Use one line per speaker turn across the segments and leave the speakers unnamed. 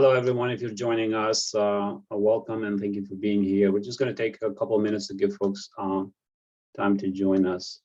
Hello, everyone. If you're joining us, welcome and thank you for being here. We're just going to take a couple of minutes to give folks time to join us.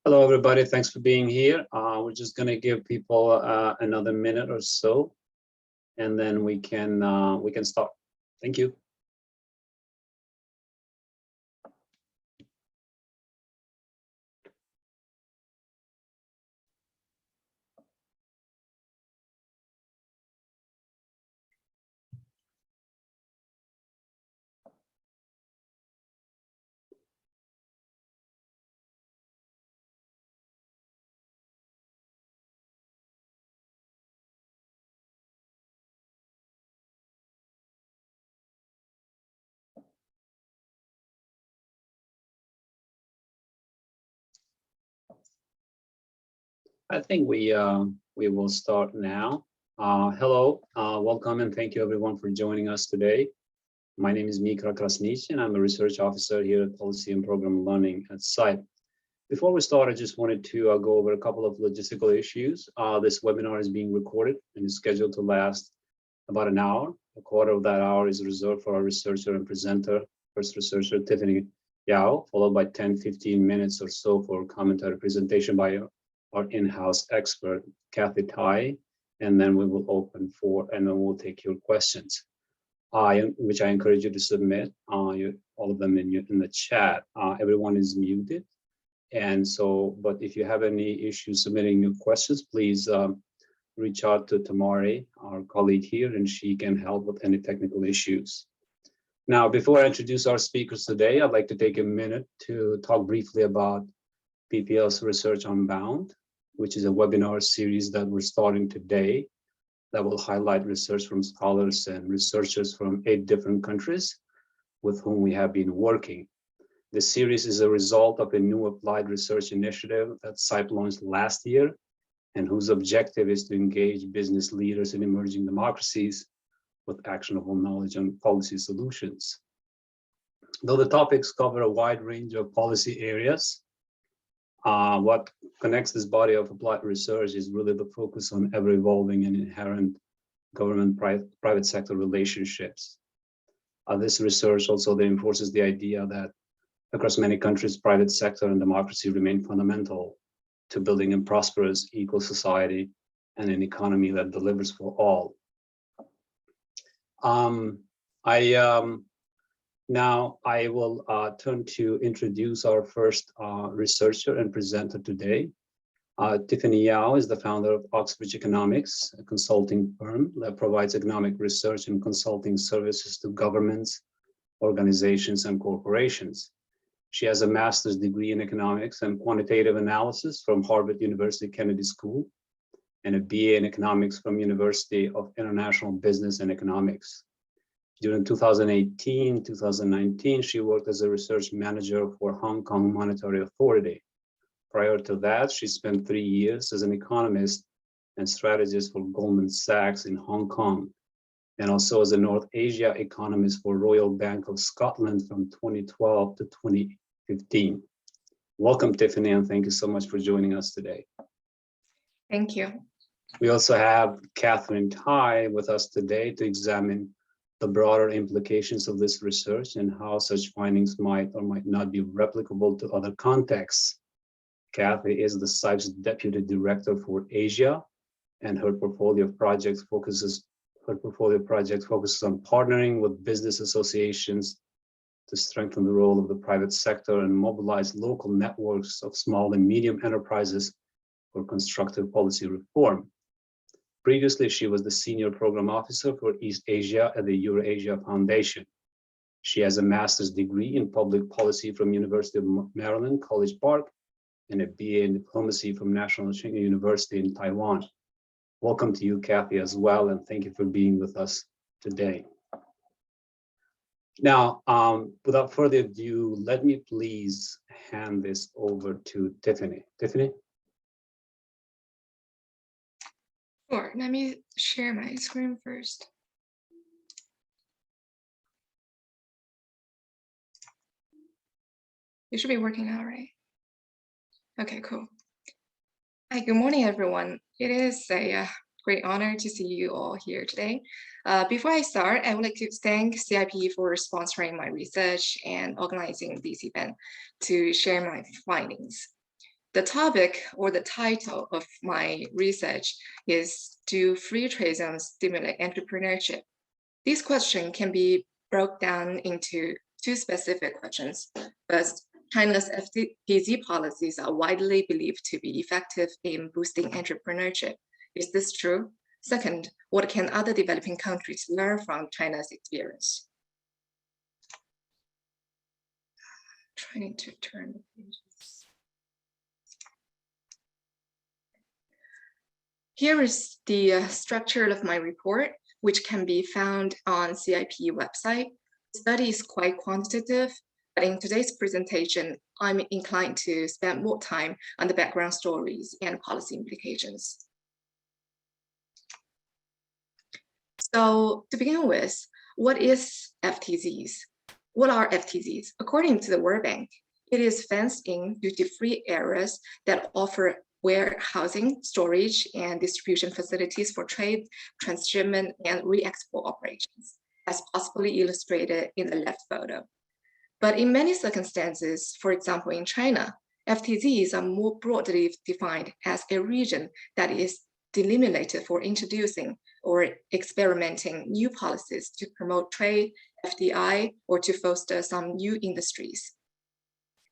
Hello, everybody. Thanks for being here. We're just going to give people another minute or so, and then we can start. Thank you. I think we will start now. Hello, welcome, and thank you everyone for joining us today. My name is Mika Krasnich, and I'm a research officer here at Policy and Program Learning at CIPE. Before we start, I just wanted to go over a couple of logistical issues. This webinar is being recorded and is scheduled to last about an hour. A quarter of that hour is reserved for our researcher and presenter, first researcher Tiffany Yao, followed by 10-15 minutes or so for commentary presentation by our in-house expert, Kathy Tai, and then we will open for, and then we'll take your questions, which I encourage you to submit, all of them in the chat. Everyone is muted, and so, but if you have any issues submitting your questions, please reach out to Tamari, our colleague here, and she can help with any technical issues. Now, before I introduce our speakers today, I'd like to take a minute to talk briefly about PPL's research Unbound, which is a webinar series that we're starting today that will highlight research from scholars and researchers from 8 different countries with whom we have been working. This series is a result of a new applied research initiative that CIPE launched last year and whose objective is to engage business leaders in emerging democracies with actionable knowledge on policy solutions. Though the topics cover a wide range of policy areas, what connects this body of applied research is really the focus on ever-evolving and inherent government-private sector relationships. This research also reinforces the idea that across many countries, private sector and democracy remain fundamental to building a prosperous, equal society and an economy that delivers for all. Now I will turn to introduce our first researcher and presenter today. Tiffany Yao is the founder of Oxbridge Economics, a consulting firm that provides economic research and consulting services to governments, organizations, and corporations. She has a master's degree in economics and quantitative analysis from Harvard University Kennedy School and a BA in economics from University of International Business and Economics. During 2018-2019, she worked as a research manager for Hong Kong Monetary Authority. Prior to that, she spent 3 years as an economist and strategist for Goldman Sachs in Hong Kong, and also as a North Asia economist for Royal Bank of Scotland from 2012 to 2015. Welcome, Tiffany, and thank you so much for joining us today.
Thank you.
We also have Catherine Tai with us today to examine the broader implications of this research and how such findings might or might not be replicable to other contexts. Kathy is the CIPE's Deputy Director for Asia, and her portfolio of projects focuses on partnering with business associations to strengthen the role of the private sector and mobilize local networks of small and medium enterprises for constructive policy reform. Previously, she was the Senior Program Officer for East Asia at the Eurasia Foundation. She has a master's degree in public policy from University of Maryland, College Park, and a BA in diplomacy from National Cheng University in Taiwan. Welcome to you, Kathy, as well, and thank you for being with us today. Now, without further ado, let me please hand this over to Tiffany. Tiffany?
Sure, let me share my screen first. You should be working now, right? Okay, cool. Hi, good morning, everyone. It is a great honor to see you all here today. Before I start, I would like to thank CIPE for sponsoring my research and organizing this event to share my findings. The topic or the title of my research is, do free trade zones stimulate entrepreneurship? This question can be broken down into two specific questions. First, China's FTZ policies are widely believed to be effective in boosting entrepreneurship. Is this true? Second, what can other developing countries learn from China's experience? Trying to turn the pages. Here is the structure of my report, which can be found on CIPE website. The study is quite quantitative, but in today's presentation, I'm inclined to spend more time on the background stories and policy implications. So to begin with, what is FTZs? What are FTZs? According to the World Bank, it is fenced-in duty-free areas that offer warehousing, storage, and distribution facilities for trade, transshipment, and re-export operations, as possibly illustrated in the left photo. But in many circumstances, for example, in China, FTZs are more broadly defined as a region that is delimited for introducing or experimenting new policies to promote trade, FDI, or to foster some new industries.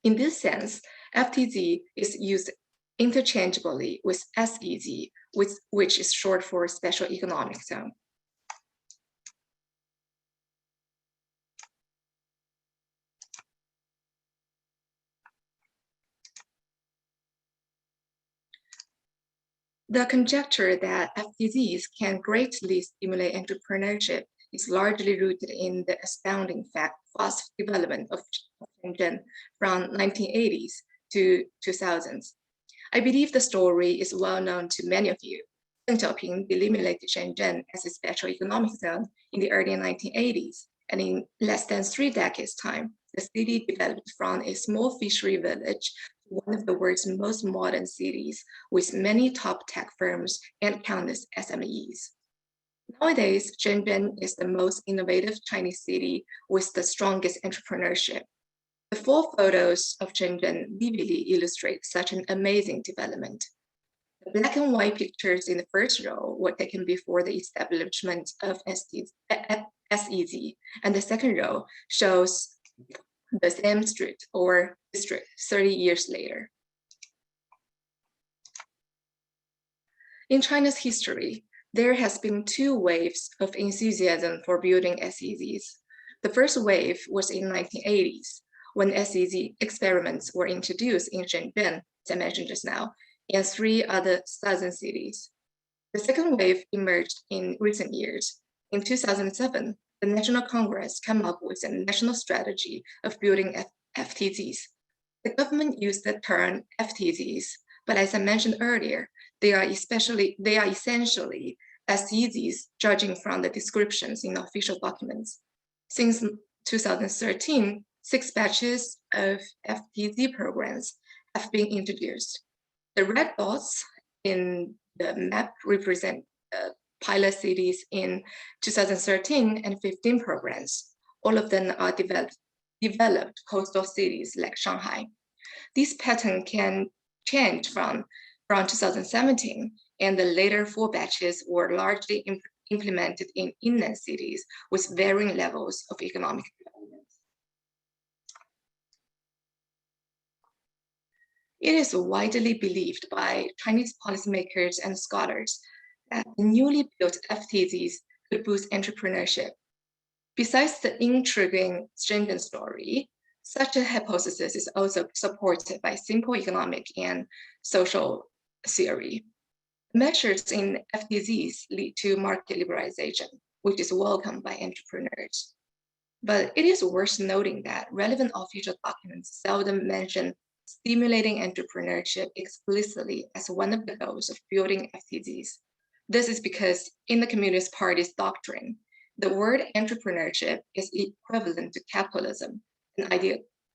In this sense, FTZ is used interchangeably with SEZ, which is short for Special Economic Zone. The conjecture that FTZs can greatly stimulate entrepreneurship is largely rooted in the astounding fast development of Shenzhen from 1980s to 2000s. I believe the story is well known to many of you. Deng Xiaoping delimited Shenzhen as a special economic zone in the early 1980s, and in less than 3 decades' time, the city developed from a small fishery village to one of the world's most modern cities, with many top tech firms and countless SMEs. Nowadays, Shenzhen is the most innovative Chinese city with the strongest entrepreneurship. The 4 photos of Shenzhen vividly illustrate such an amazing development. The black and white pictures in the first row were taken before the establishment of SEZ, and the second row shows the same street or district 30 years later. In China's history, there has been 2 waves of enthusiasm for building SEZs. The first wave was in the 1980s, when SEZ experiments were introduced in Shenzhen, as I mentioned just now, and 3 other southern cities. The second wave emerged in recent years. In 2007, the National Congress came up with a national strategy of building FTZs. The government used the term FTZs, but as I mentioned earlier, they are essentially SEZs, judging from the descriptions in official documents. Since 2013, 6 batches of FTZ programs have been introduced. The red dots in the map represent pilot cities in 2013 and 15 programs. All of them are developed coastal cities like Shanghai. This pattern can change from 2017, and the later 4 batches were largely implemented in inland cities with varying levels of economic development. It is widely believed by Chinese policymakers and scholars that the newly built FTZs could boost entrepreneurship. Besides the intriguing stringent story, such a hypothesis is also supported by simple economic and social theory. Measures in FTZs lead to market liberalization, which is welcomed by entrepreneurs. But it is worth noting that relevant official documents seldom mention stimulating entrepreneurship explicitly as one of the goals of building FTZs. This is because in the Communist Party's doctrine, the word entrepreneurship is equivalent to capitalism, an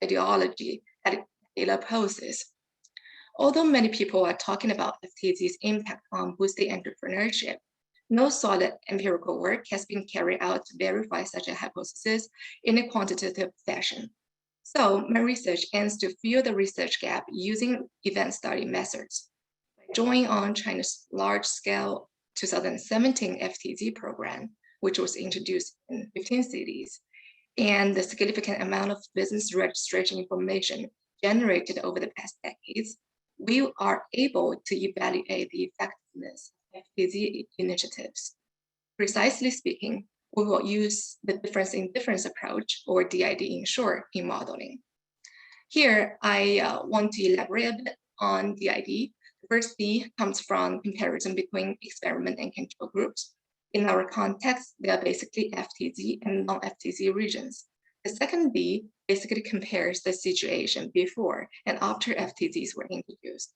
ideology that it opposes. Although many people are talking about FTZ's impact on boosting entrepreneurship, no solid empirical work has been carried out to verify such a hypothesis in a quantitative fashion. So my research aims to fill the research gap using event study methods. By drawing on China's large-scale 2017 FTZ program, which was introduced in 15 cities, and the significant amount of business registration information generated over the past decades, we are able to evaluate the effectiveness of FTZ initiatives. Precisely speaking, we will use the difference in difference approach, or DID in short, in modeling. Here, I want to elaborate a bit on DID. The first D comes from comparison between experiment and control groups. In our context, they are basically FTZ and non-FTZ regions. The second D basically compares the situation before and after FTZs were introduced.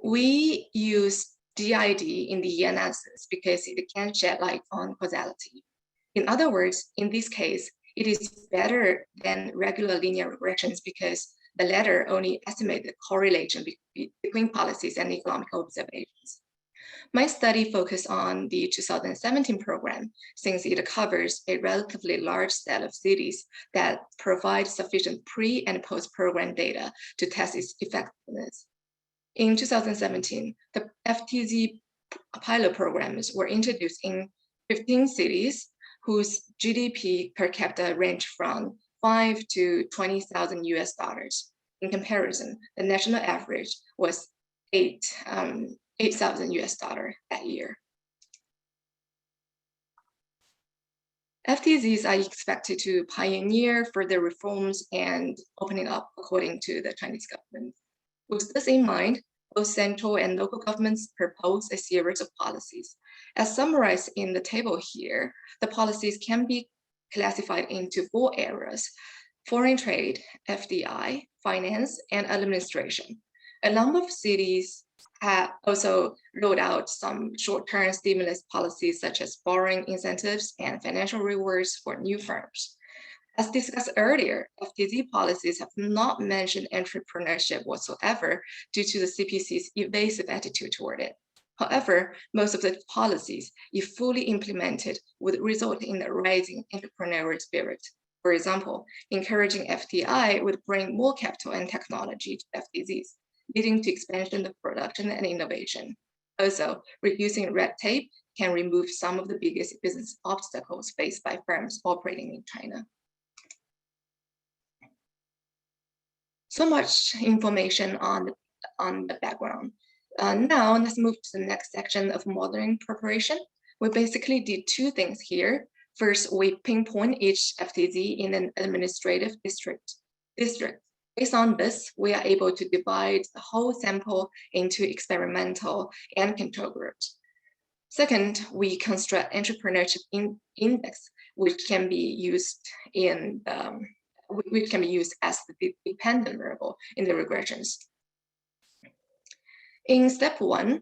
We use DID in the analysis because it can shed light on causality. In other words, in this case, it is better than regular linear regressions because the latter only estimate the correlation between policies and economic observations. My study focused on the 2017 program since it covers a relatively large set of cities that provide sufficient pre- and post-program data to test its effectiveness. In 2017, the FTZ pilot programs were introduced in 15 cities whose GDP per capita ranged from 5 to 20,000 US dollars. In comparison, the national average was 8,000 US dollars that year. FTZs are expected to pioneer further reforms and opening up according to the Chinese government. With this in mind, both central and local governments propose a series of policies. As summarized in the table here, the policies can be classified into 4 areas: foreign trade, FDI, finance, and administration. A number of cities have also rolled out some short-term stimulus policies such as borrowing incentives and financial rewards for new firms. As discussed earlier, FTZ policies have not mentioned entrepreneurship whatsoever due to the CPC's evasive attitude toward it. However, most of the policies, if fully implemented, would result in a rising entrepreneurial spirit. For example, encouraging FDI would bring more capital and technology to FTZs, leading to expansion of production and innovation. Also, reducing red tape can remove some of the biggest business obstacles faced by firms operating in China. So much information on the background. Now let's move to the next section of modeling preparation. We basically did 2 things here. First, we pinpoint each FTZ in an administrative district. Based on this, we are able to divide the whole sample into experimental and control groups. Second, we construct entrepreneurship index, which can be used as the dependent variable in the regressions. In step 1,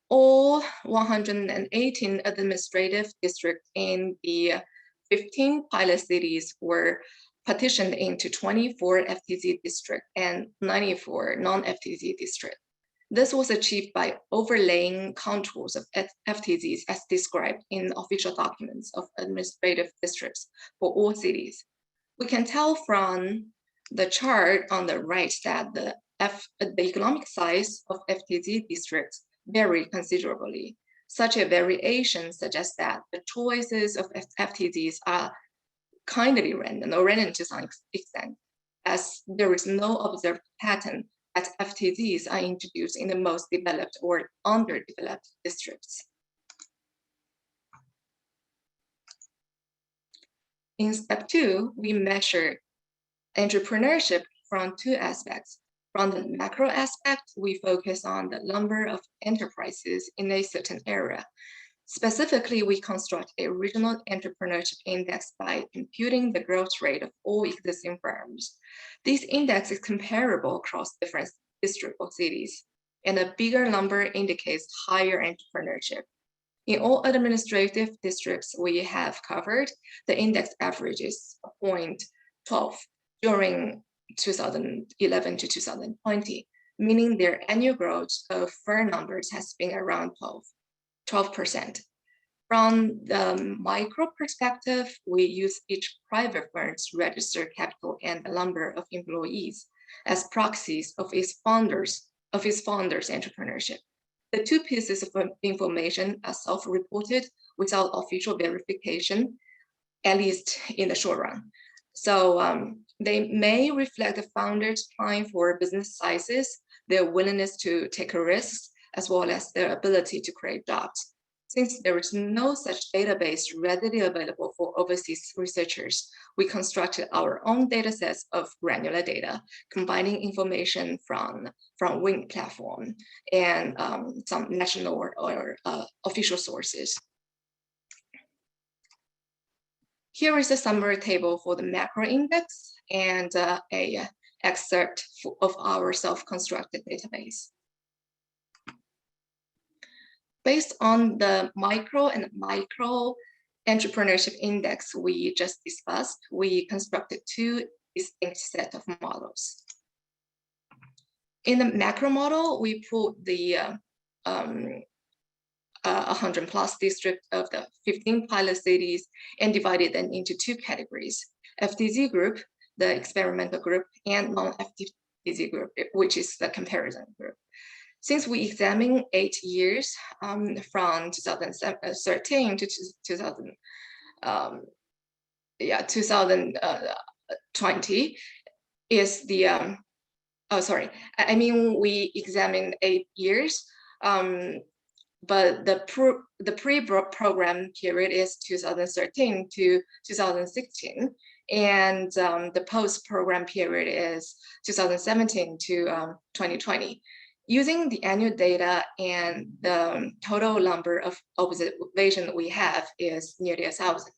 all 118 administrative districts in the 15 pilot cities were partitioned into 24 FTZ districts and 94 non-FTZ districts. This was achieved by overlaying contours of FTZs as described in official documents of administrative districts for all cities. We can tell from the chart on the right that the economic size of FTZ districts vary considerably. Such a variation suggests that the choices of FTZs are kindly random or random to some extent, as there is no observed pattern that FTZs are introduced in the most developed or underdeveloped districts. In step 2, we measure entrepreneurship from 2 aspects. From the macro aspect, we focus on the number of enterprises in a certain area. Specifically, we construct a regional entrepreneurship index by computing the growth rate of all existing firms. This index is comparable across different districts or cities, and a bigger number indicates higher entrepreneurship. In all administrative districts we have covered, the index average is 0.12 during 2011 to 2020, meaning their annual growth of firm numbers has been around 12%. From the micro perspective, we use each private firm's registered capital and the number of employees as proxies of its founders' entrepreneurship. The 2 pieces of information are self-reported without official verification, at least in the short run. So they may reflect the founder's plan for business sizes, their willingness to take risks, as well as their ability to create jobs. Since there is no such database readily available for overseas researchers, we constructed our own datasets of granular data, combining information from WIND platform and some national or official sources. Here is a summary table for the macro index and a excerpt of our self-constructed database. Based on the micro and micro entrepreneurship index we just discussed, we constructed 2 distinct sets of models. In the macro model, we put the 100 plus district of the 15 pilot cities and divided them into 2 categories: FTZ group, the experimental group, and non-FTZ group, which is the comparison group. Since we examined 8 years from 2013 to 2020 is the, we examined 8 years, but the pre-program period is 2013 to 2016. And the post-program period is 2017 to 2020. Using the annual data and the total number of observations we have is nearly 1,000.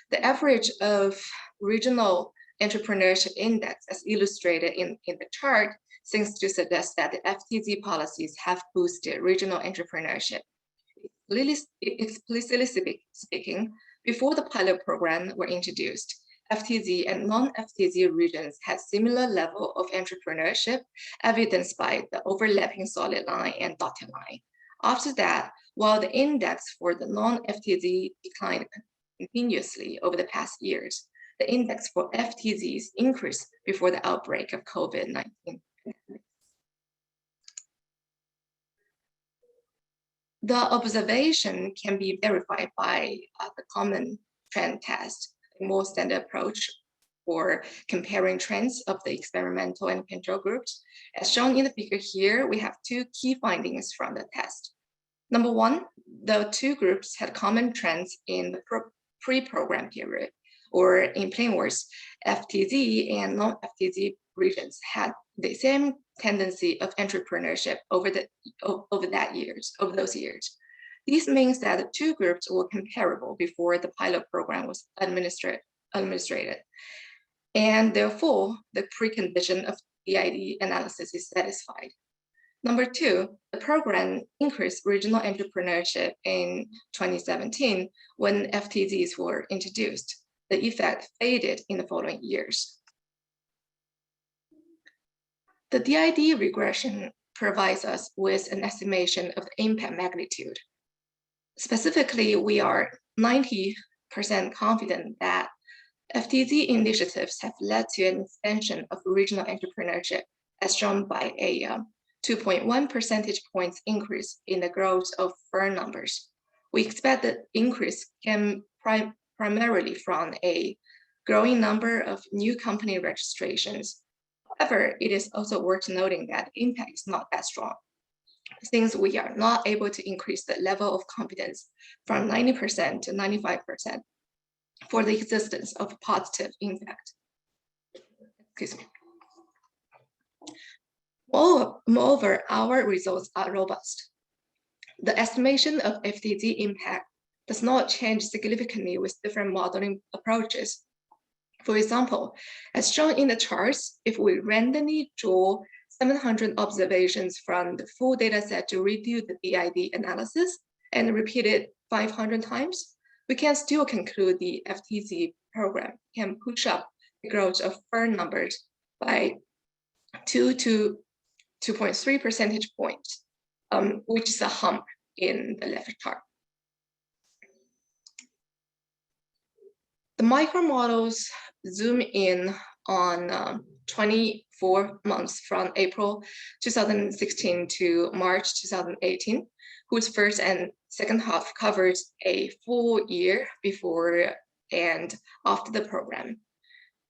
The average of regional entrepreneurship index, as illustrated in the chart, seems to suggest that the FTZ policies have boosted regional entrepreneurship. Explicitly speaking, before the pilot program were introduced, FTZ and non-FTZ regions had similar level of entrepreneurship, evidenced by the overlapping solid line and dotted line. After that, while the index for the non-FTZ declined continuously over the past years, the index for FTZs increased before the outbreak of COVID-19. The observation can be verified by the common trend test, a more standard approach for comparing trends of the experimental and control groups. As shown in the figure here, we have 2 key findings from the test. Number 1, the 2 groups had common trends in the pre-program period, or in plain words, FTZ and non-FTZ regions had the same tendency of entrepreneurship over those years. This means that the 2 groups were comparable before the pilot program was administrated. And therefore, the precondition of DID analysis is satisfied. Number 2, the program increased regional entrepreneurship in 2017 when FTZs were introduced. The effect faded in the following years. The DID regression provides us with an estimation of the impact magnitude. Specifically, we are 90% confident that FTZ initiatives have led to an expansion of regional entrepreneurship, as shown by a 2.1 percentage points increase in the growth of firm numbers. We expect the increase can primarily from a growing number of new company registrations. However, it is also worth noting that the impact is not that strong, since we are not able to increase the level of confidence from 90% to 95%. for the existence of positive impact. Excuse me. Moreover, our results are robust. The estimation of FTZ impact does not change significantly with different modeling approaches. For example, as shown in the charts, if we randomly draw 700 observations from the full data set to redo the BID analysis and repeat it 500 times, we can still conclude the FTZ program can push up the growth of firm numbers by 2 to 2.3 percentage points, which is a hump in the left chart. The micro models zoom in on 24 months from April 2016 to March 2018, whose first and second half covers a full year before and after the program.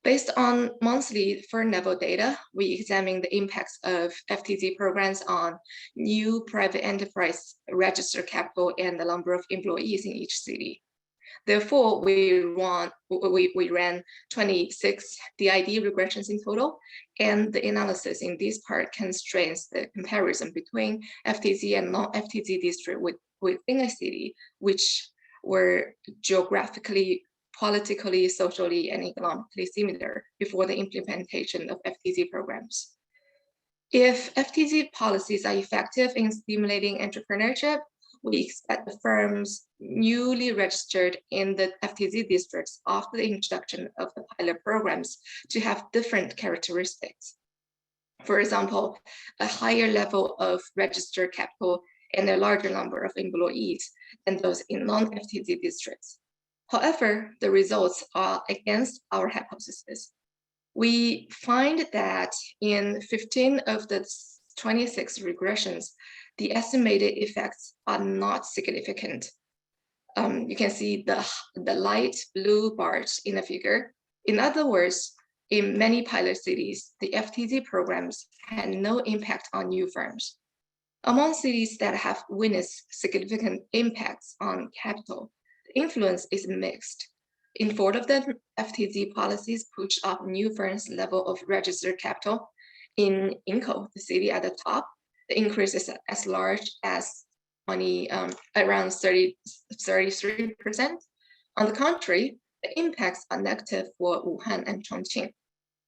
Based on monthly firm level data, we examine the impacts of FTZ programs on new private enterprise registered capital and the number of employees in each city. Therefore, we ran 26 DID regressions in total, and the analysis in this part constrains the comparison between FTZ and non-FTZ district within a city, which were geographically, politically, socially, and economically similar before the implementation of FTZ programs. If FTZ policies are effective in stimulating entrepreneurship, we expect the firms newly registered in the FTZ districts after the introduction of the pilot programs to have different characteristics. For example, a higher level of registered capital and a larger number of employees than those in non-FTZ districts. However, the results are against our hypothesis. We find that in 15 of the 26 regressions, the estimated effects are not significant. You can see the light blue bars in the figure. In other words, in many pilot cities, the FTZ programs had no impact on new firms. Among cities that have witnessed significant impacts on capital, the influence is mixed. In 4 of them, FTZ policies push up new firms' level of registered capital. In Inco, the city at the top, the increase is as large as around 33%. On the contrary, the impacts are negative for Wuhan and Chongqing,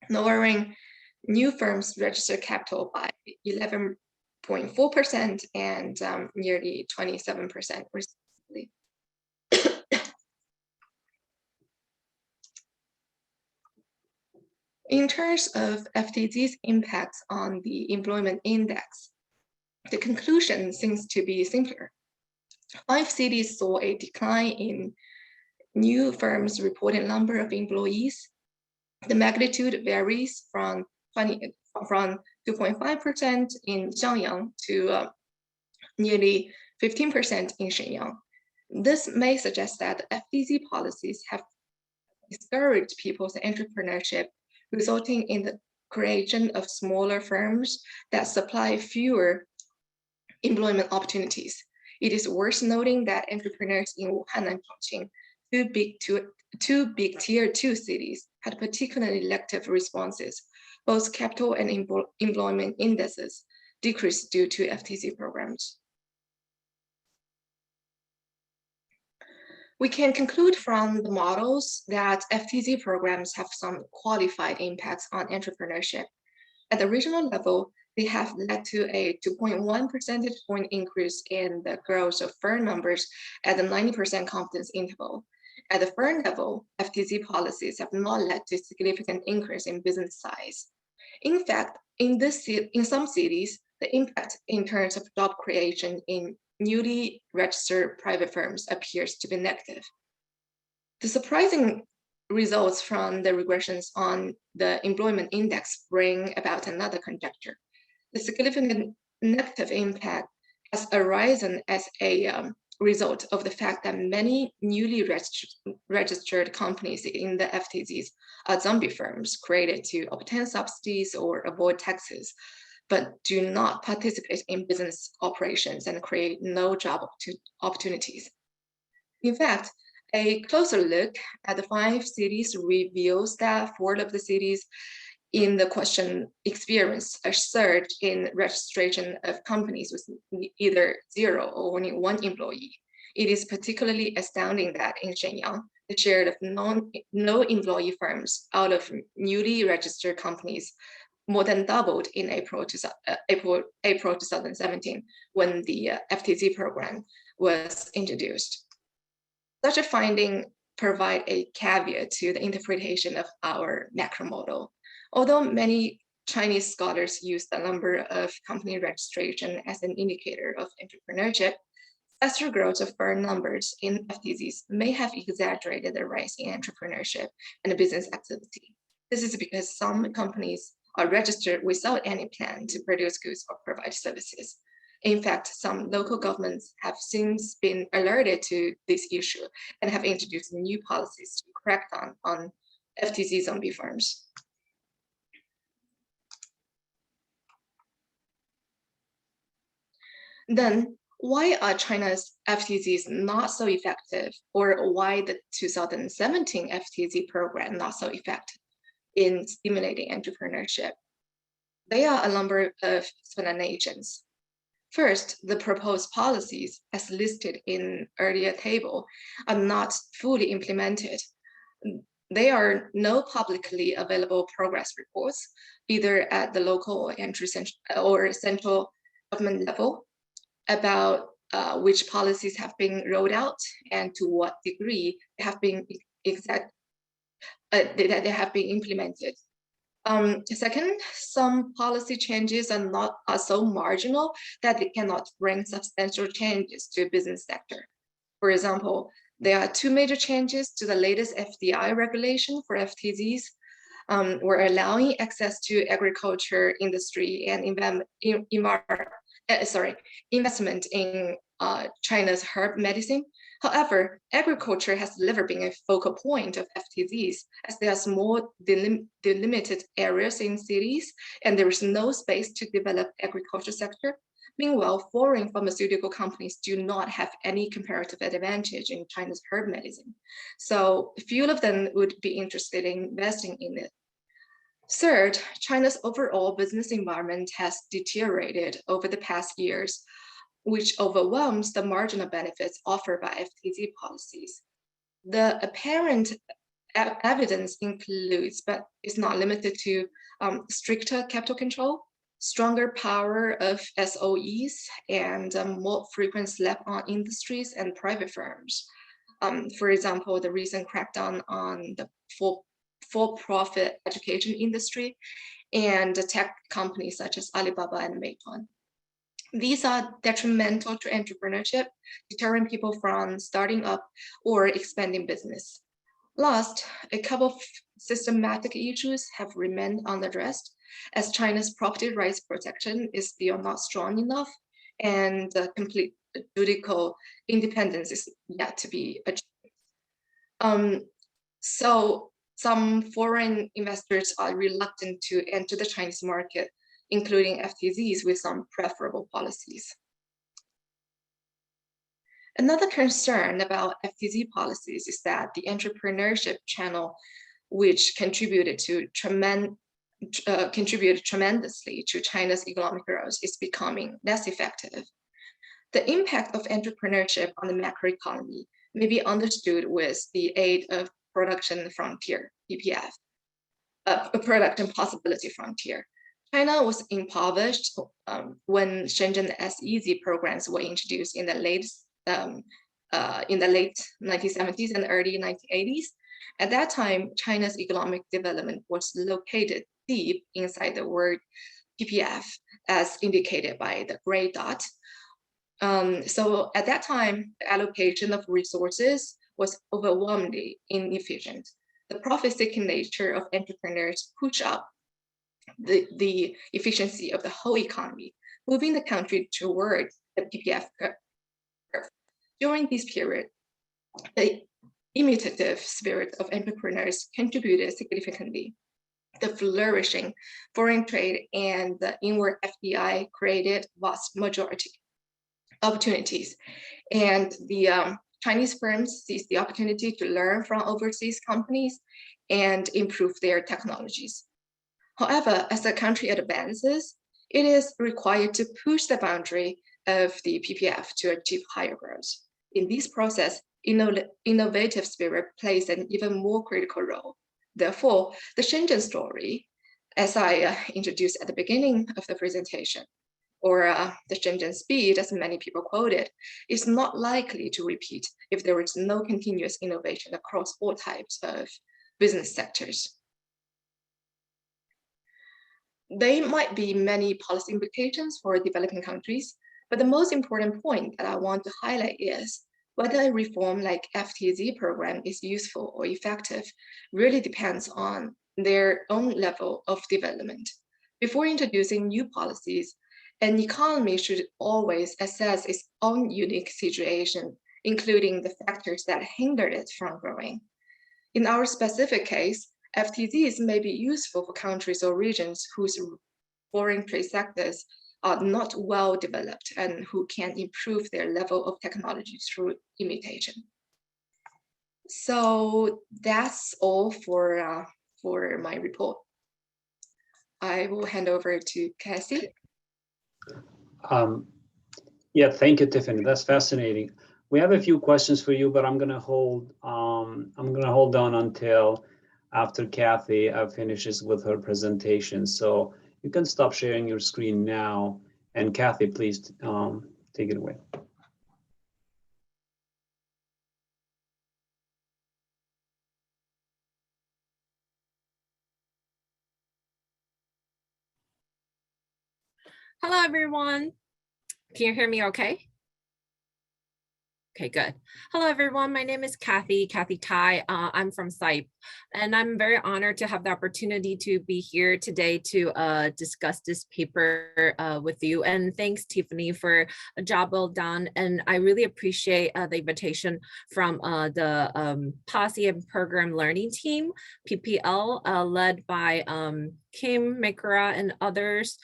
lowering new firms' registered capital by 11.4% and nearly 27% respectively. In terms of FTZ's impacts on the employment index, the conclusion seems to be simpler. 5 cities saw a decline in new firms' reported number of employees. The magnitude varies from 2.5% in Xiangyang to nearly 15% in Shenyang. This may suggest that FTZ policies have discouraged people's entrepreneurship, resulting in the creation of smaller firms that supply fewer employment opportunities. It is worth noting that entrepreneurs in Wuhan and Chongqing, two big tier 2 cities, had particularly negative responses. Both capital and employment indices decreased due to FTZ programs. We can conclude from the models that FTZ programs have some qualified impacts on entrepreneurship. At the regional level, they have led to a 2.1 percentage point increase in the growth of firm numbers at the 90% confidence interval. At the firm level, FTZ policies have not led to significant increase in business size. In fact, in some cities, the impact in terms of job creation in newly registered private firms appears to be negative. The surprising results from the regressions on the employment index bring about another conjecture. The significant negative impact has arisen as a result of the fact that many newly registered companies in the FTZs are zombie firms created to obtain subsidies or avoid taxes, but do not participate in business operations and create no job opportunities. In fact, A closer look at the 5 cities reveals that 4 of the cities in the question experienced a surge in registration of companies with either 0 or only 1 employee. It is particularly astounding that in Shenyang, the share of no-employee firms out of newly registered companies more than doubled in April 2017 when the FTZ program was introduced. Such a finding provide a caveat to the interpretation of our macro model. Although many Chinese scholars use the number of company registration as an indicator of entrepreneurship, faster growth of firm numbers in FTZs may have exaggerated the rise in entrepreneurship and business activity. This is because some companies are registered without any plan to produce goods or provide services. In fact, some local governments have since been alerted to this issue and have introduced new policies to crack down on FTZ zombie firms. Then, why are China's FTZs not so effective, or why the 2017 FTZ program not so effective in stimulating entrepreneurship? There are a number of explanations. First, the proposed policies, as listed in earlier table, are not fully implemented. There are no publicly available progress reports, either at the local or central government level, about which policies have been rolled out and to what degree they have been implemented. Second, some policy changes are so marginal that they cannot bring substantial changes to the business sector. For example, there are 2 major changes to the latest FDI regulation for FTZs. We're allowing access to agriculture industry and investment in China's herb medicine. However, agriculture has never been a focal point of FTZs, as there are small delimited areas in cities and there is no space to develop agriculture sector. Meanwhile, foreign pharmaceutical companies do not have any comparative advantage in China's herb medicine. So few of them would be interested in investing in it. Third, China's overall business environment has deteriorated over the past years, which overwhelms the marginal benefits offered by FTZ policies. The apparent evidence includes, but is not limited to, stricter capital control, stronger power of SOEs, and more frequent slap on industries and private firms. For example, the recent crackdown on the for-profit education industry and the tech companies such as Alibaba and Meituan. These are detrimental to entrepreneurship, deterring people from starting up or expanding business. Last, a couple of systematic issues have remained unaddressed, as China's property rights protection is still not strong enough, and complete judicial independence is yet to be achieved. So some foreign investors are reluctant to enter the Chinese market, including FTZs with some preferable policies. Another concern about FTZ policies is that the entrepreneurship channel, which contributed tremendously to China's economic growth, is becoming less effective. The impact of entrepreneurship on the macroeconomy may be understood with the aid of production frontier, PPF, production possibility frontier. China was impoverished when Shenzhen SEZ programs were introduced in the late 1970s and early 1980s. At that time, China's economic development was located deep inside the word PPF, as indicated by the gray dot. So at that time, the allocation of resources was overwhelmingly inefficient. The profit-seeking nature of entrepreneurs pushed up the efficiency of the whole economy, moving the country toward the PPF curve. During this period, the imitative spirit of entrepreneurs contributed significantly. The flourishing foreign trade and the inward FDI created vast majority opportunities, and the Chinese firms seize the opportunity to learn from overseas companies and improve their technologies. However, as the country advances, it is required to push the boundary of the PPF to achieve higher growth. In this process, innovative spirit plays an even more critical role. Therefore, the Shenzhen story, as I introduced at the beginning of the presentation, or the Shenzhen speed, as many people quoted, is not likely to repeat if there is no continuous innovation across all types of business sectors. There might be many policy implications for developing countries, but the most important point that I want to highlight is whether a reform like FTZ program is useful or effective really depends on their own level of development. Before introducing new policies, an economy should always assess its own unique situation, including the factors that hinder it from growing. In our specific case, FTZs may be useful for countries or regions whose foreign trade sectors are not well developed and who can improve their level of technology through imitation. So that's all for my report. I will hand over to Cassie.
Yeah, thank you, Tiffany. That's fascinating. We have a few questions for you, but I'm gonna hold on until after Kathy finishes with her presentation. So you can stop sharing your screen now. And Kathy, please take it away.
Hello, everyone. Can you hear me okay? Okay, good. Hello, everyone. My name is Kathy Tai. I'm from CIPE, and I'm very honored to have the opportunity to be here today to discuss this paper with you. And thanks, Tiffany, for a job well done. And I really appreciate the invitation from the Policy and Program Learning Team, PPL, led by Kim, Mikura, and others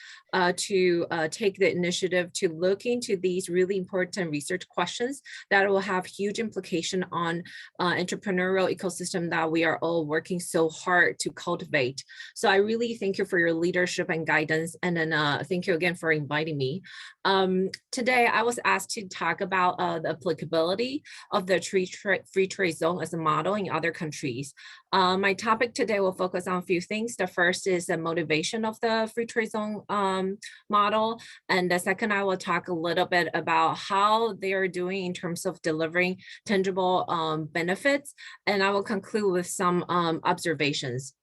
to take the initiative to look into these really important research questions that will have huge implication on entrepreneurial ecosystem that we are all working so hard to cultivate. So I really thank you for your leadership and guidance, and then thank you again for inviting me. Today, I was asked to talk about the applicability of the free trade zone as a model in other countries. My topic today will focus on a few things. The first is the motivation of the free trade zone model. And the second, I will talk a little bit about how they are doing in terms of delivering tangible benefits. And I will conclude with some observations.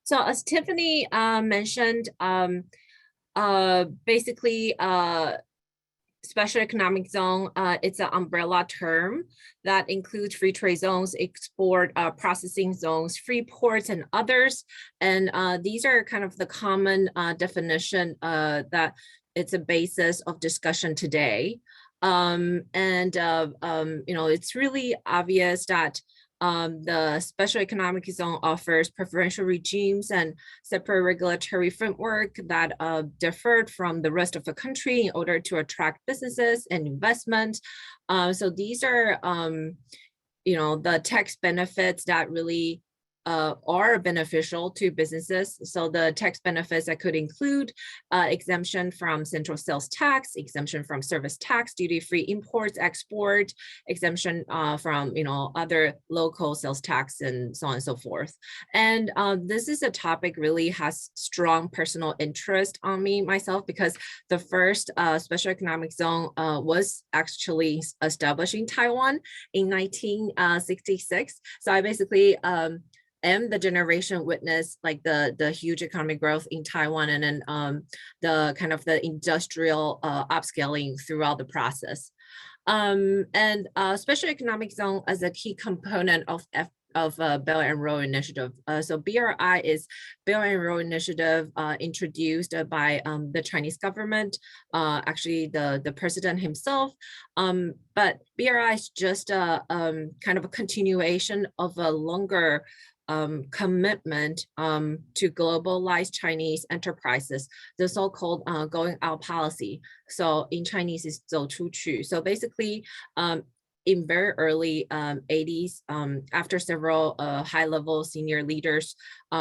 So as Tiffany mentioned, basically, special economic zone, it's an umbrella term that includes free trade zones, export processing zones, free ports, and others. And these are kind of the common definition that it's a basis of discussion today. It's really obvious that the special economic zone offers preferential regimes and separate regulatory framework that differed from the rest of the country in order to attract businesses and investment. So these are, the tax benefits that really are beneficial to businesses. So the tax benefits that could include exemption from central sales tax, exemption from service tax, duty-free imports, export, exemption from other local sales tax, and so on and so forth. And this is a topic really has strong personal interest on me myself, because the first special economic zone was actually established in Taiwan in 1966. So I basically am the generation witness like the huge economic growth in Taiwan, and then the kind of the industrial upscaling throughout the process. Special economic zone as a key component of Belt and Road Initiative. So BRI is Belt and Road Initiative introduced by the Chinese government, actually the president himself. But BRI is just a kind of a continuation of a longer commitment to globalize Chinese enterprises, the so-called going out policy. So in Chinese is 走出去. So basically, in very early 80s, after several high-level senior leaders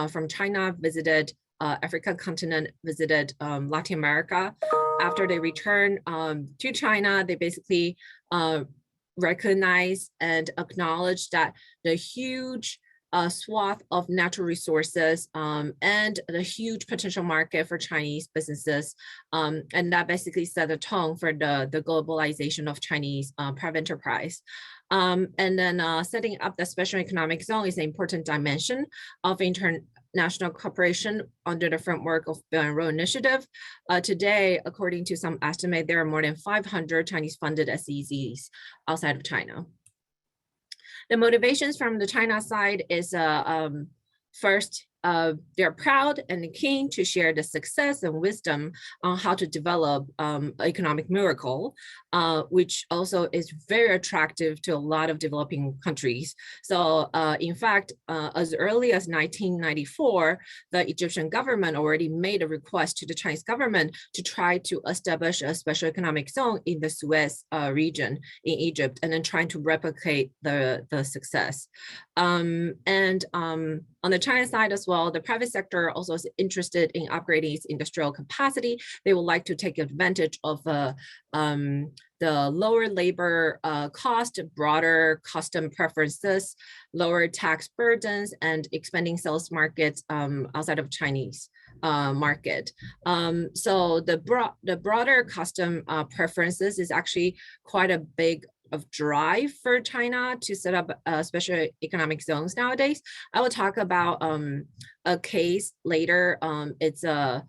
from China visited African continent, visited Latin America. After they returned to China, they basically recognize and acknowledge that the huge swath of natural resources and the huge potential market for Chinese businesses. And that basically set the tone for the globalization of Chinese private enterprise. And then setting up the special economic zone is an important dimension of international cooperation under the framework of Belt and Road Initiative. Today, according to some estimate, there are more than 500 Chinese-funded FTZs outside of China. The motivations from the China side is first, they're proud and keen to share the success and wisdom on how to develop economic miracle, which also is very attractive to a lot of developing countries. So in fact, as early as 1994, the Egyptian government already made a request to the Chinese government to try to establish a special economic zone in the Suez region in Egypt, and then trying to replicate the success. On the China side as well, the private sector also is interested in upgrading its industrial capacity. They would like to take advantage of the lower labor cost, broader custom preferences, lower tax burdens, and expanding sales markets outside of Chinese market. So the broader custom preferences is actually quite a big of drive for China to set up special economic zones nowadays. I will talk about a case later. It's a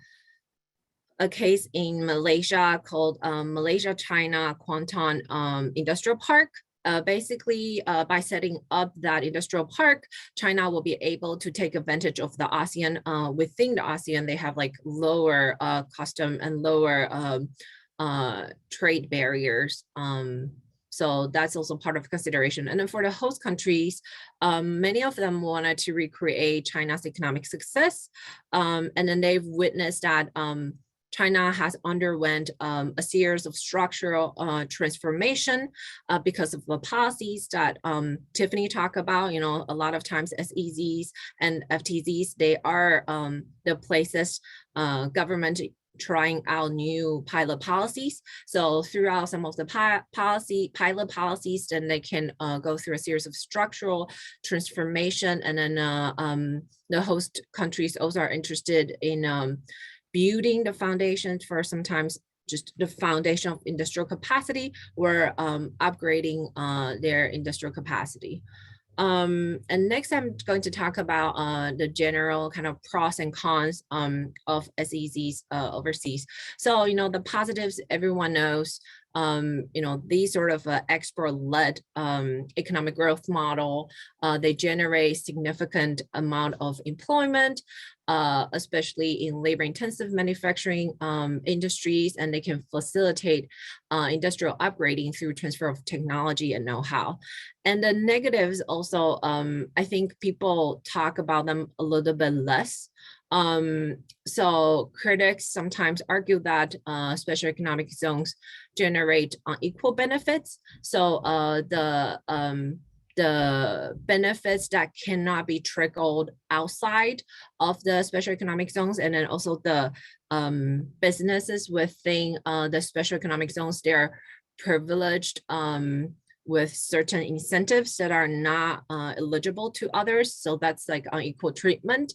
case in Malaysia called Malaysia-China Kuantan Industrial Park. Basically, by setting up that industrial park, China will be able to take advantage of the ASEAN. Within the ASEAN, they have like lower custom and lower trade barriers. So that's also part of consideration. And then for the host countries, many of them wanted to recreate China's economic success. And then they've witnessed that China has underwent a series of structural transformation because of the policies that Tiffany talked about. You know, a lot of times SEZs and FTZs, they are the places government trying out new pilot policies. So throughout some of the pilot policies, then they can go through a series of structural transformation. And then the host countries also are interested in building the foundations for sometimes just the foundation of industrial capacity or upgrading their industrial capacity. And next, I'm going to talk about the general kind of pros and cons of SEZs overseas. So, you know, the positives everyone knows, you know, these sort of export-led economic growth model, they generate significant amount of employment, especially in labor-intensive manufacturing industries, and they can facilitate industrial upgrading through transfer of technology and know-how. And the negatives also, I think people talk about them a little bit less. So critics sometimes argue that special economic zones generate unequal benefits. So the benefits that cannot be trickled outside of the special economic zones, and then also the businesses within the special economic zones, they're privileged with certain incentives that are not eligible to others. So that's like unequal treatment.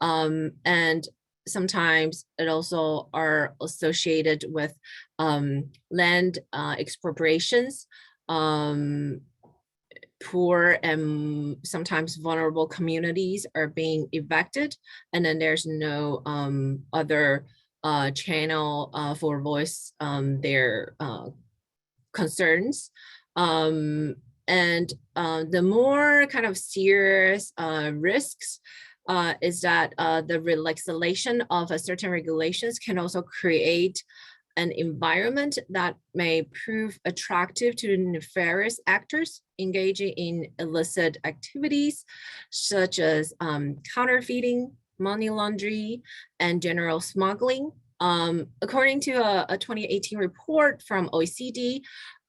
And sometimes it also are associated with land expropriations, poor and sometimes vulnerable communities are being evicted, and then there's no other channel for voice their concerns. And the more kind of serious risks is that the relaxation of certain regulations can also create an environment that may prove attractive to nefarious actors engaging in illicit activities such as counterfeiting, money laundering, and general smuggling. According to a 2018 report from OECD,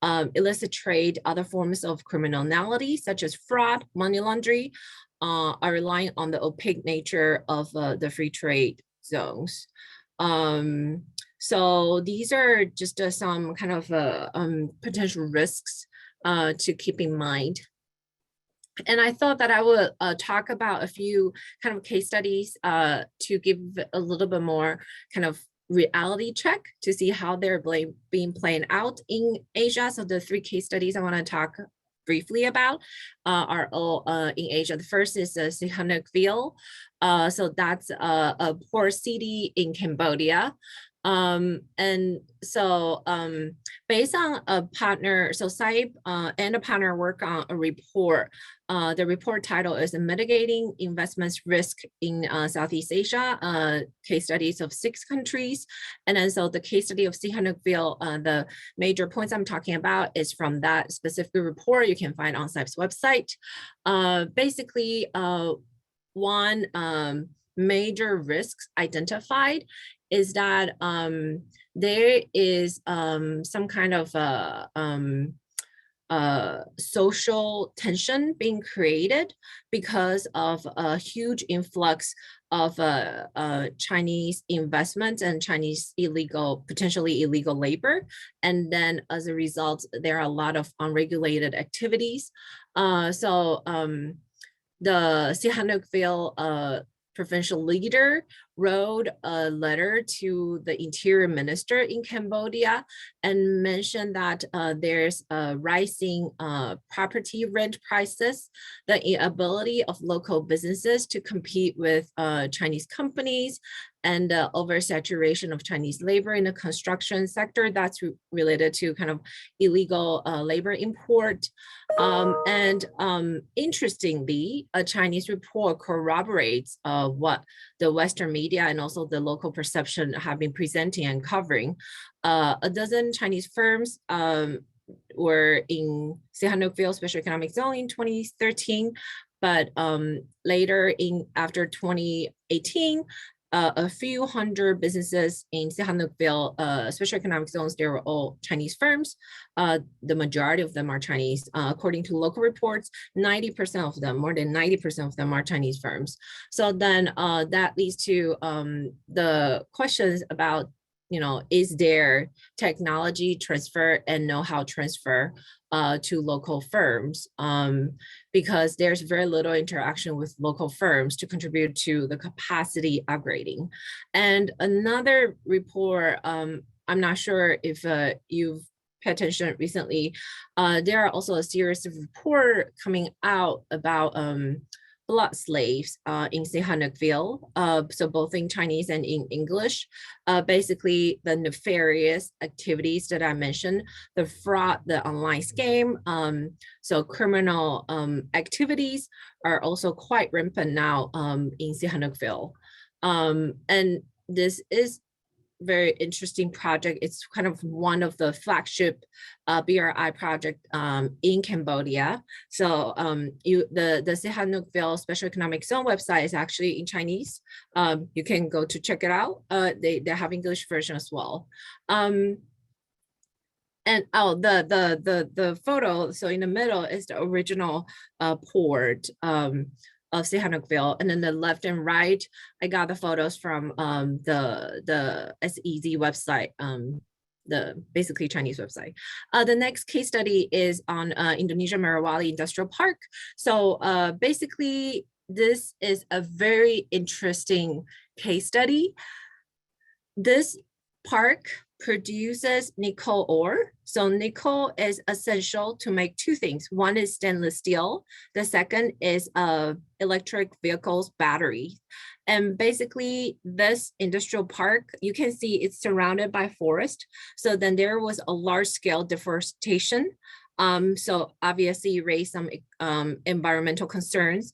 illicit trade, other forms of criminality such as fraud, money laundering, are relying on the opaque nature of the free trade zones. So these are just some kind of potential risks to keep in mind. And I thought that I would talk about a few kind of case studies to give a little bit more kind of reality check to see how they're being played out in Asia. So the 3 case studies I want to talk briefly about are all in Asia. The first is Sihanoukville. So that's a port city in Cambodia. And so based on a partner, so CIPE and a partner work on a report. The report title is Mitigating Investments Risk in Southeast Asia, case studies of 6 countries. And then so the case study of Sihanoukville, the major points I'm talking about is from that specific report you can find on CIPE's website. Basically, one major risks identified is that there is some kind of social tension being created because of a huge influx of Chinese investment and Chinese potentially illegal labor. And then as a result, there are a lot of unregulated activities. So the Sihanoukville provincial leader wrote a letter to the interior minister in Cambodia and mentioned that there's rising property rent prices, the inability of local businesses to compete with Chinese companies, and oversaturation of Chinese labor in the construction sector that's related to kind of illegal labor import. And interestingly, a Chinese report corroborates what the Western media and also the local perception have been presenting and covering. A dozen Chinese firms were in Sihanoukville Special Economic Zone in 2013, but later after 2018, a few hundred businesses in Sihanoukville Special Economic Zones, they were all Chinese firms. The majority of them are Chinese. According to local reports, 90% of them, more than 90% of them are Chinese firms. So then that leads to the questions about, is there technology transfer and know-how transfer to local firms, because there's very little interaction with local firms to contribute to the capacity upgrading. And another report, I'm not sure if you've paid attention recently, there are also a series of reports coming out about blood slaves in Sihanoukville, so both in Chinese and in English. Basically, the nefarious activities that I mentioned, the fraud, the online scam, so criminal activities are also quite rampant now in Sihanoukville. And this is very interesting project. It's kind of one of the flagship BRI project in Cambodia. So the Sihanoukville Special Economic Zone website is actually in Chinese. You can go to check it out. They have English version as well. And the photo, so in the middle is the original port of Sihanoukville, and then the left and right, I got the photos from the SEZ website, the basically Chinese website. The next case study is on Indonesia Merawali Industrial Park. So basically, this is a very interesting case study. This park produces nickel ore. So nickel is essential to make 2 things. One is stainless steel. The second is electric vehicles battery. And basically this industrial park, you can see it's surrounded by forest. So then there was a large scale deforestation. So obviously raised some environmental concerns.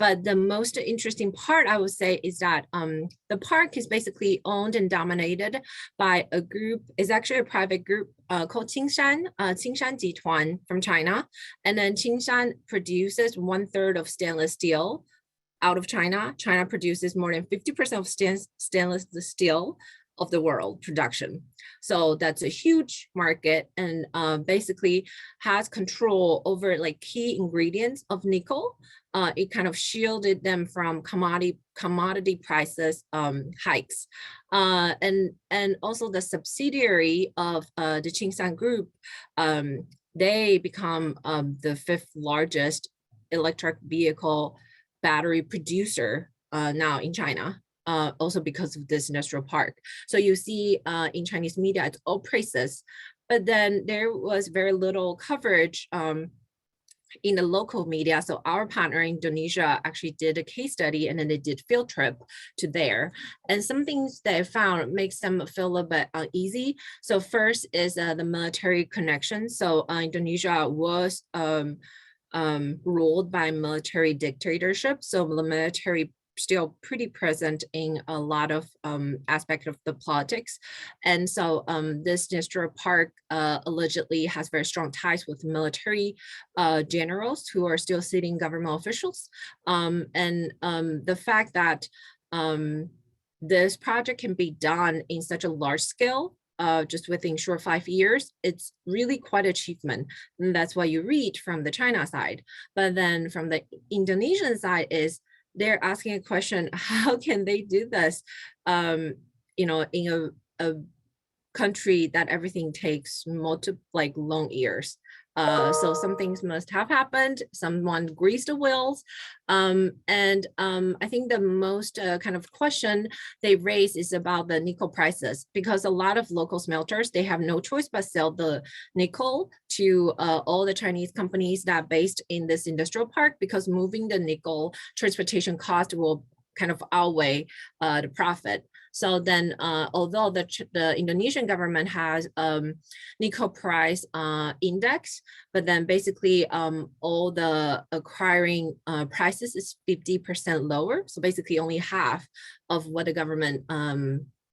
But the most interesting part, I would say, is that the park is basically owned and dominated by a group. It's actually a private group called Qingshan Jituan from China. And then Qingshan produces 1/3 of stainless steel out of China. China produces more than 50% of stainless steel of the world production. So that's a huge market, and basically has control over like key ingredients of nickel. It kind of shielded them from commodity prices hikes. And also the subsidiary of the Qingshan Group, they become the 5th largest electric vehicle battery producer now in China. Also because of this industrial park. So you see in Chinese media, it's all praises, but then there was very little coverage in the local media. So our partner in Indonesia actually did a case study, and then they did field trip to there. And some things that I found makes them feel a little bit uneasy. So first is the military connection. So Indonesia was ruled by military dictatorship. So the military still pretty present in a lot of aspect of the politics. And so this industrial park allegedly has very strong ties with military generals who are still sitting government officials. And the fact that this project can be done in such a large scale, just within short 5 years, it's really quite an achievement. And that's what you read from the China side. But then from the Indonesian side is, they're asking a question, how can they do this, in a country that everything takes long years. So some things must have happened. Someone greased the wheels. And I think the most kind of question they raise is about the nickel prices, because a lot of local smelters, they have no choice but sell the nickel to all the Chinese companies that are based in this industrial park, because moving the nickel transportation cost will kind of outweigh the profit. So then, although the Indonesian government has nickel price index, but then basically all the acquiring prices is 50% lower. So basically only half of what the government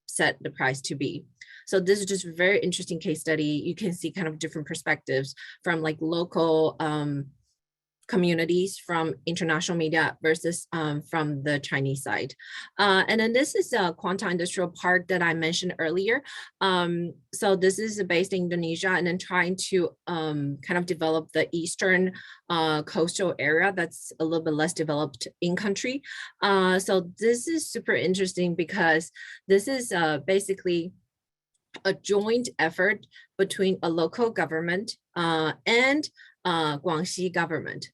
set the price to be. So this is just a very interesting case study. You can see kind of different perspectives from like local communities, from international media versus from the Chinese side. And then this is a Kuantan Industrial Park that I mentioned earlier. So this is based in Indonesia, and then trying to kind of develop the eastern coastal area that's a little bit less developed in country. So this is super interesting because this is basically a joint effort between a local government and Guangxi government.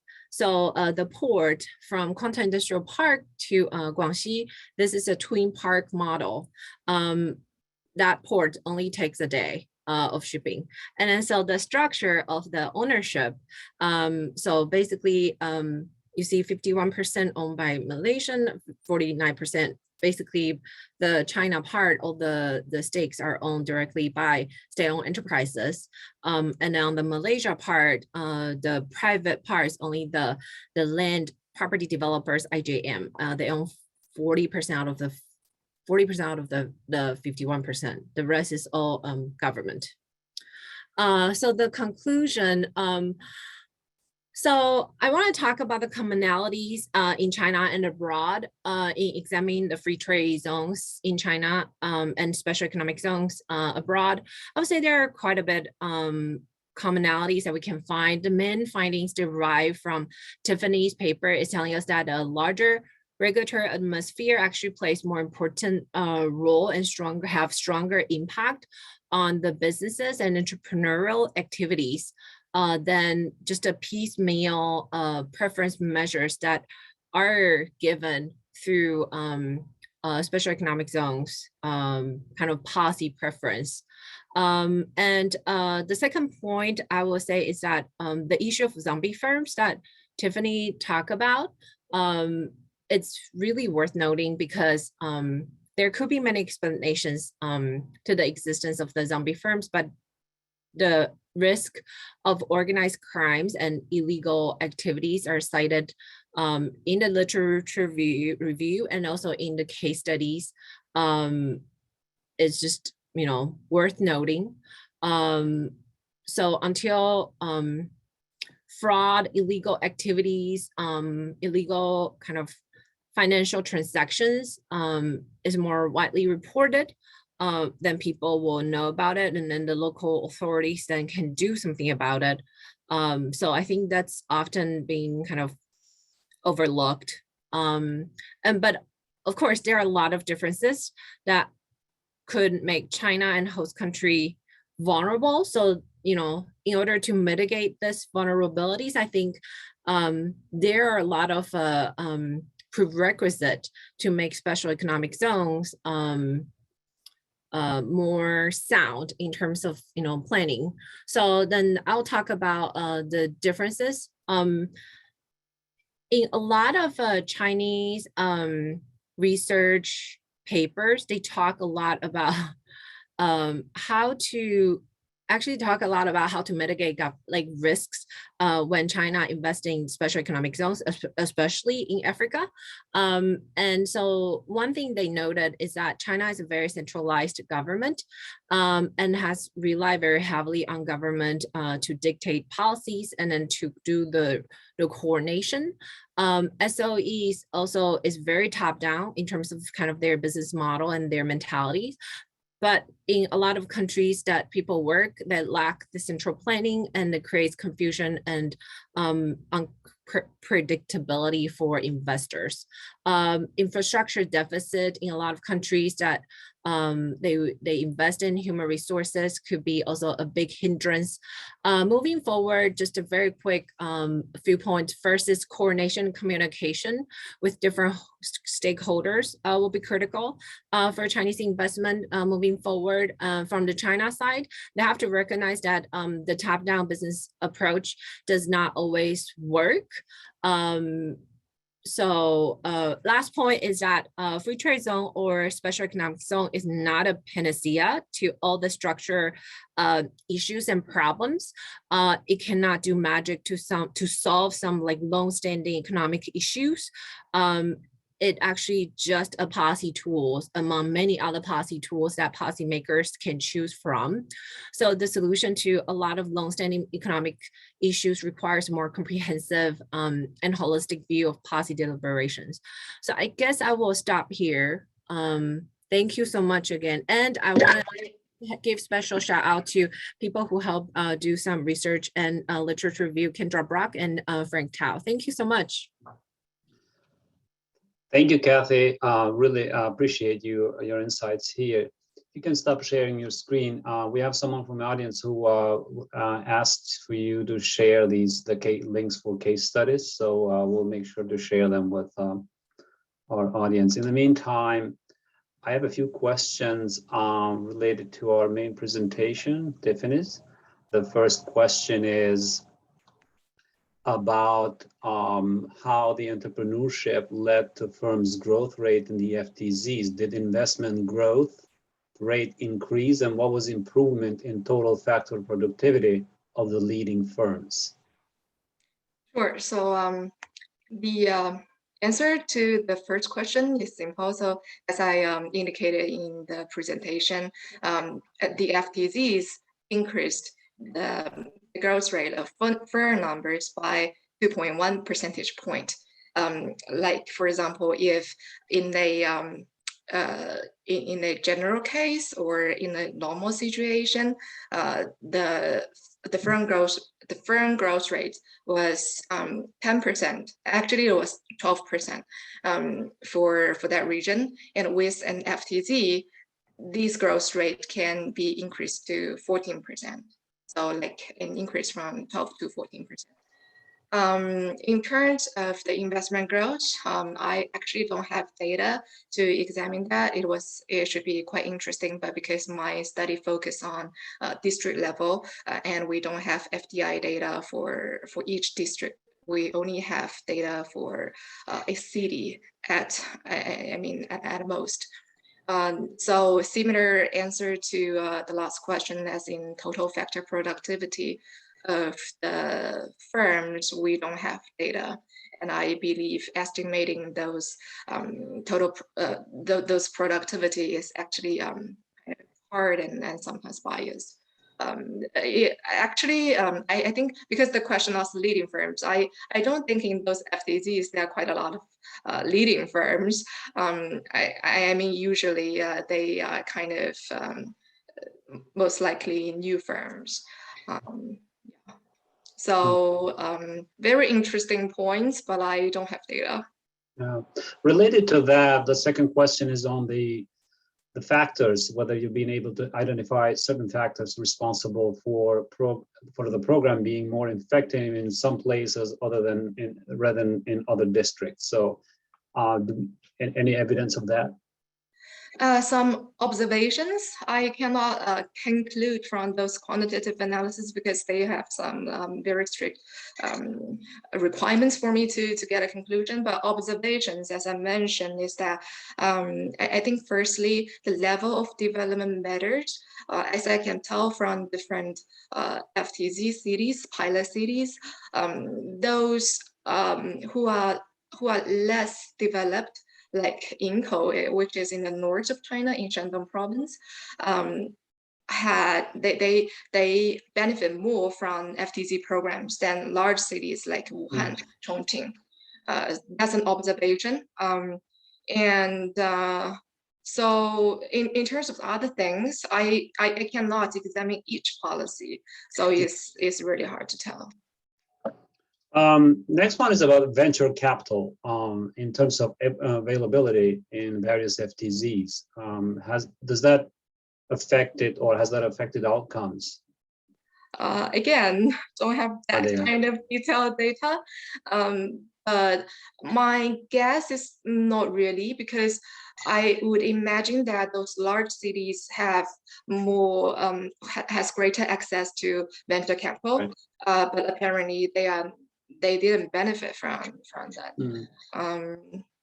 So the port from Kuantan Industrial Park to Guangxi, this is a twin park model. That port only takes a day of shipping. And then so the structure of the ownership, so basically you see 51% owned by Malaysian, 49%. Basically, the China part, all the stakes are owned directly by state-owned enterprises. And then on the Malaysia part, the private part is only the land property developers, IJM. They own 40% out of the 51%. The rest is all government. So the conclusion. So I want to talk about the commonalities in China and abroad in examining the free trade zones in China and special economic zones abroad. I would say there are quite a bit commonalities that we can find. The main findings derived from Tiffany's paper is telling us that a larger regulatory atmosphere actually plays more important role and have stronger impact on the businesses and entrepreneurial activities than just a piecemeal preference measures that are given through special economic zones kind of policy preference. And the second point I will say is that the issue of zombie firms that Tiffany talked about, it's really worth noting because there could be many explanations to the existence of the zombie firms, but the risk of organized crimes and illegal activities are cited in the literature review and also in the case studies. It's just, worth noting. So until fraud, illegal activities, illegal kind of financial transactions is more widely reported, then people will know about it, and then the local authorities then can do something about it. So I think that's often being kind of overlooked. But of course, there are a lot of differences that could make China and host country vulnerable. So, in order to mitigate this vulnerabilities, I think there are a lot of prerequisite to make special economic zones more sound in terms of planning. So then I'll talk about the differences. In a lot of Chinese research papers, they talk a lot about how to mitigate risks when China invests in special economic zones, especially in Africa. And so one thing they noted is that China is a very centralized government and has relied very heavily on government to dictate policies and then to do the coordination. SOEs also is very top down in terms of kind of their business model and their mentalities. But in a lot of countries that people work that lack the central planning, and it creates confusion and unpredictability for investors. Infrastructure deficit in a lot of countries that they invest in human resources could be also a big hindrance. Moving forward, just a very quick few points. First is coordination, communication with different stakeholders will be critical for Chinese investment moving forward. From the China side, they have to recognize that the top-down business approach does not always work. So last point is that free trade zone or special economic zone is not a panacea to all the structure issues and problems. It cannot do magic to solve some long-standing economic issues. It actually just a policy tools among many other policy tools that policymakers can choose from. So the solution to a lot of long-standing economic issues requires more comprehensive and holistic view of policy deliberations. So I guess I will stop here. Thank you so much again. And I want to give special shout out to people who help do some research and literature review, Kendra Brock and Frank Tao. Thank you so much.
Thank you, Kathy. Really appreciate your insights here. You can stop sharing your screen. We have someone from the audience who asked for you to share the links for case studies. So we'll make sure to share them with our audience. In the meantime, I have a few questions related to our main presentation, Tiffany's. The first question is about how the entrepreneurship led to firms' growth rate in the FTZs. Did investment growth rate increase, and what was improvement in total factor productivity of the leading firms?
Sure. So the answer to the first question is simple. So as I indicated in the presentation, the FTZs increased the growth rate of firm numbers by 2.1 percentage point. Like, for example, if in a general case or in a normal situation, the firm growth rate was 10%. Actually, it was 12% for that region. And with an FTZ, this growth rate can be increased to 14%. So like an increase from 12 to 14%. In terms of the investment growth, I actually don't have data to examine that. It should be quite interesting, but because my study focused on district level and we don't have FDI data for each district, we only have data for a city at most. So similar answer to the last question as in total factor productivity. of the firms, we don't have data. And I believe estimating those those productivity is actually hard and sometimes biased. I think because the question was leading firms, I don't think in those FTZs there are quite a lot of leading firms. I mean, usually they are kind of most likely new firms. Very interesting points, but I don't have data.
Related to that, the second question is on the factors, whether you've been able to identify certain factors responsible for the program being more effective in some places rather than in other districts. So any evidence of that?
Some observations. I cannot conclude from those quantitative analysis because they have some very strict requirements for me to get a conclusion. But observations, as I mentioned, is that I think firstly, the level of development matters. As I can tell from different FTZ cities, pilot cities, those who are less developed, like Inko, which is in the north of China, in Shandong province, they benefit more from FTZ programs than large cities like Wuhan, Chongqing. That's an observation. So in terms of other things, I cannot examine each policy, so it's really hard to tell.
Next one is about venture capital in terms of availability in various FTZs. Does that affect it, or has that affected outcomes?
Again, don't have that kind of detailed data, but my guess is not really, because I would imagine that those large cities have more has greater access to venture capital, right. But apparently they didn't benefit from that.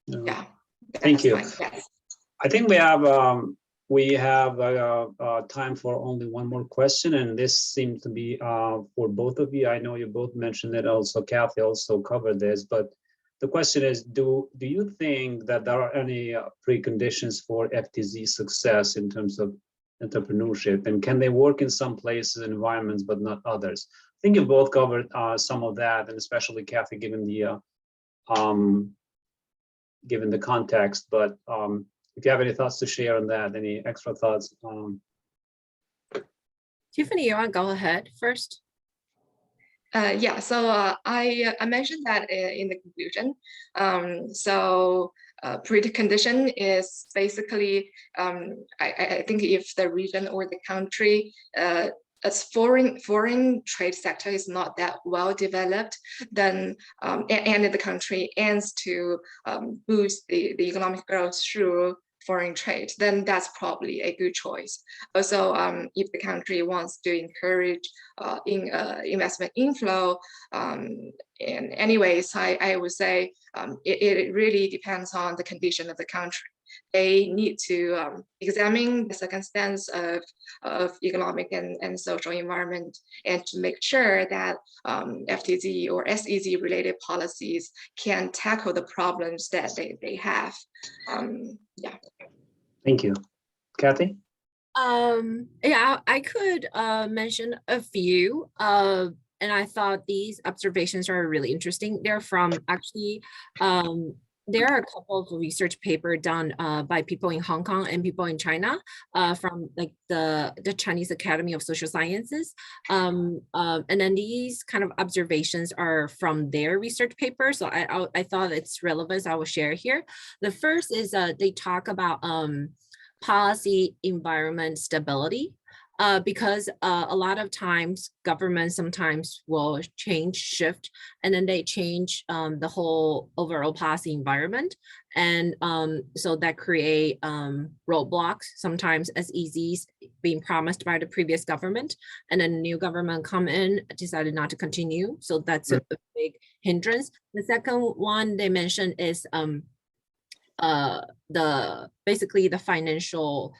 Yeah.
Thank you. I think we have time for only one more question, and this seems to be for both of you. I know you both mentioned it. Also, Kathy also covered this, but the question is: Do you think that there are any preconditions for FTZ success in terms of entrepreneurship, and can they work in some places and environments but not others? I think you both covered some of that, and especially Kathy, given the context. But if you have any thoughts to share on that, any extra thoughts?
Tiffany, you want to go ahead first?
Yeah, so I mentioned that in the conclusion. Precondition is basically, I think if the region or the country, as foreign trade sector is not that well developed, then and the country aims to boost the economic growth through foreign trade, then that's probably a good choice. Also, if the country wants to encourage investment inflow, in anyways, I would say it really depends on the condition of the country. They need to examine the circumstance of economic and social environment, and to make sure that FTZ or SEZ related policies can tackle the problems that they have. Yeah.
Thank you. Kathy?
Yeah, I could mention a few, and I thought these observations are really interesting. They're from actually, there are a couple of research papers done by people in Hong Kong and people in China from like the Chinese Academy of Social Sciences. And then these kind of observations are from their research paper. So I thought it's relevant, so I will share here. The first is they talk about policy environment stability. Because a lot of times governments sometimes will shift, and then they change the whole overall policy environment. And so that create roadblocks, sometimes SEZs being promised by the previous government, and then the new government come in, decided not to continue. So that's a big hindrance. The second one they mentioned is basically the financial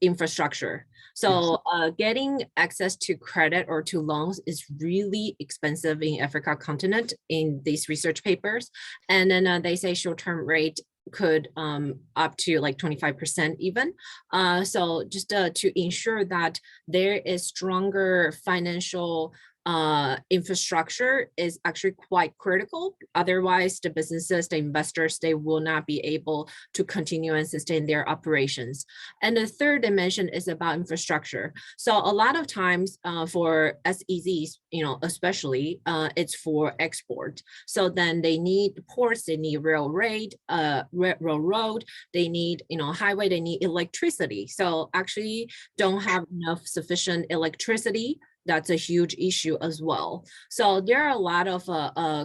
infrastructure. So getting access to credit or to loans is really expensive in Africa continent in these research papers. And then they say short-term rate could up to like 25% even. So just to ensure that there is stronger financial infrastructure is actually quite critical. Otherwise, the businesses, the investors, they will not be able to continue and sustain their operations. And the third dimension is about infrastructure. So a lot of times for SEZs, especially it's for export. So then they need ports, they need railroad, they need, highway, they need electricity. So actually don't have enough sufficient electricity. That's a huge issue as well. So there are a lot of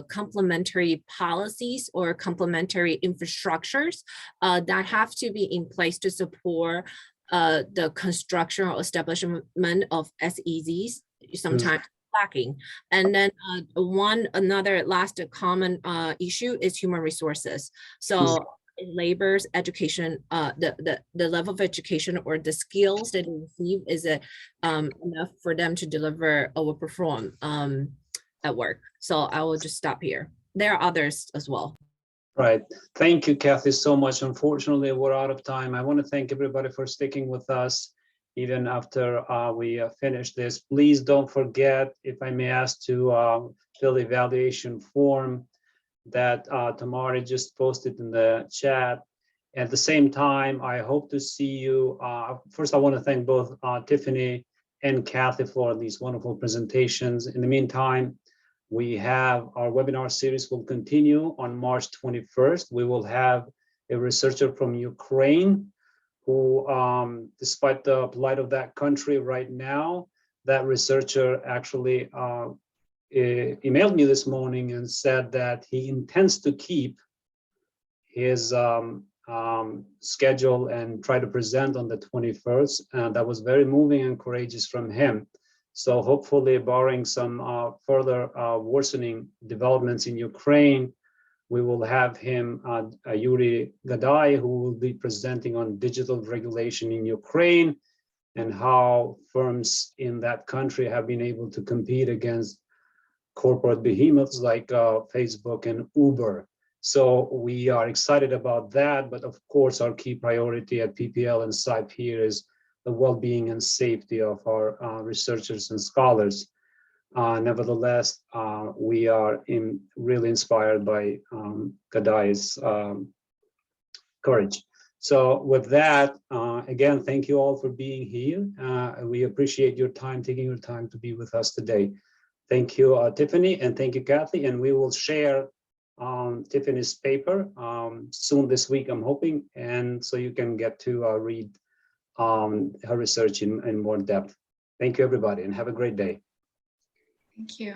complementary policies or complementary infrastructures that have to be in place to support the construction or establishment of SEZs, sometimes lacking. And then another last common issue is human resources. So labor's education, the level of education or the skills that they receive is enough for them to deliver or perform at work. So I will just stop here. There are others as well.
Right. Thank you, Kathy, so much. Unfortunately, we're out of time. I want to thank everybody for sticking with us even after we finish this. Please don't forget, if I may ask, to fill the evaluation form that Tamara just posted in the chat. At the same time, I hope to see you. First, I want to thank both Tiffany and Kathy for these wonderful presentations. In the meantime, we have our webinar series will continue on March 21st. We will have a researcher from Ukraine who, despite the plight of that country right now, that researcher actually emailed me this morning and said that he intends to keep his schedule and try to present on the 21st. That was very moving and courageous from him. So hopefully, barring some further worsening developments in Ukraine, we will have him, Yuri Gadai, who will be presenting on digital regulation in Ukraine and how firms in that country have been able to compete against corporate behemoths like Facebook and Uber. So we are excited about that, but of course our key priority at PPL and CIPE here is the well-being and safety of our researchers and scholars. Nevertheless, we are really inspired by Gadai's courage. So with that, again, thank you all for being here. We appreciate your time, taking your time to be with us today. Thank you, Tiffany, and thank you, Kathy. And we will share Tiffany's paper soon this week, I'm hoping, and so you can get to read her research in more depth. Thank you, everybody, and have a great day.
Thank you.